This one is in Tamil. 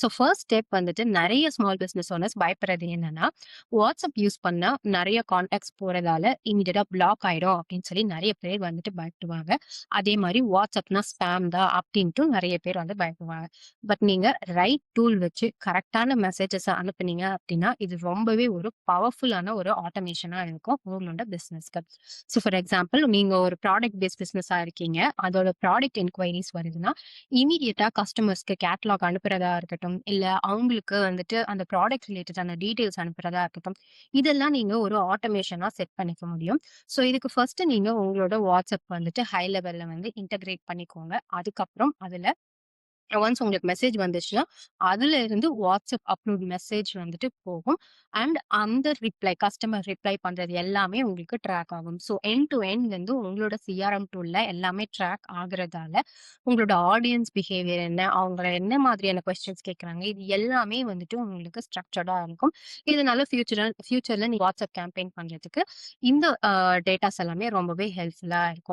ஸோ ஃபர்ஸ்ட் ஸ்டெப் வந்துட்டு நெறைய ஸ்மால் பிசினஸ் ஓனர்ஸ் பயப்படுறது என்னன்னா, WhatsApp யூஸ் பண்ணா நெறைய கான்டாக்ட்ஸ் போறதால இமிடியேட்டா பிளாக் ஆயிடும் அப்படின்னு சொல்லி நெறைய பேர் வந்துட்டு பயப்படுவாங்க. அதே மாரி WhatsAppனா ஸ்பாம் தான் அப்படின்ட்டும் நெறைய பேர் வந்து பயப்படுவாங்க. பட் நீங்க ரைட் டூல் வச்சு கரெக்ட்டான மெசேஜஸ அனுப்புனீங்க அப்படின்னா, இது ரொம்பவே ஒரு பவர்ஃபுல்லான ஒரு ஆட்டோமேஷனா இருக்கும் உங்களோட பிசினஸ்க்கு. ஸோ ஃபார் எக்ஸாம்பிள் நீங்க ஒரு ப்ராடக்ட் பேஸ்ட் பிசினஸா இருக்கீங்க. அதோட ப்ராடக்ட் என்குயரீஸ் வருதுன்னா, இமிடியேட்டா கஸ்டமர்ஸ்க்கு கேட்டலாக் அனுப்புறதா இருக்கட்டும், இல்ல அவங்களுக்கு வந்துட்டு அந்த ப்ராடக்ட் ரிலேட்டடான டீட்டெயில்ஸ் அனுப்புறதா இருக்கட்டும், இதெல்லாம் நீங்க ஒரு ஆட்டோமேஷனா செட் பண்ணிக்க முடியும். ஸோ இதுக்கு ஃபர்ஸ்ட் நீங்க உங்களோட WhatsApp வந்துட்டு ஹை லெவல்ல வந்து இன்டகிரேட் பண்ணிக்கோங்க. அதுக்கப்புறம் அதுல ஒன்ஸ் உங்களுக்கு மெசேஜ் வந்துச்சுன்னா, அதுல இருந்து WhatsApp அப்லோட் மெசேஜ் வந்துட்டு போகும். அண்ட் அந்த கஸ்டமர் ரிப்ளை பண்றது எல்லாமே உங்களுக்கு ட்ராக் ஆகும். ஸோ எண்ட் டூ எண்ட் வந்து உங்களோட சிஆர்எம் டூல்ல எல்லாமே ட்ராக் ஆகுறதால, உங்களோட ஆடியன்ஸ் பிஹேவியர் என்ன? அவங்க என்ன மாதிரியான கொஸ்டின்ஸ் கேட்கறாங்க? இது எல்லாமே வந்துட்டு உங்களுக்கு ஸ்ட்ரக்சர்டா இருக்கும். இதனால ஃபியூச்சர்ல நீங்க WhatsApp கேம்பெயின் பண்றதுக்கு இந்த டேட்டாஸ் எல்லாமே ரொம்பவே ஹெல்ப்ஃபுல்லா இருக்கும்.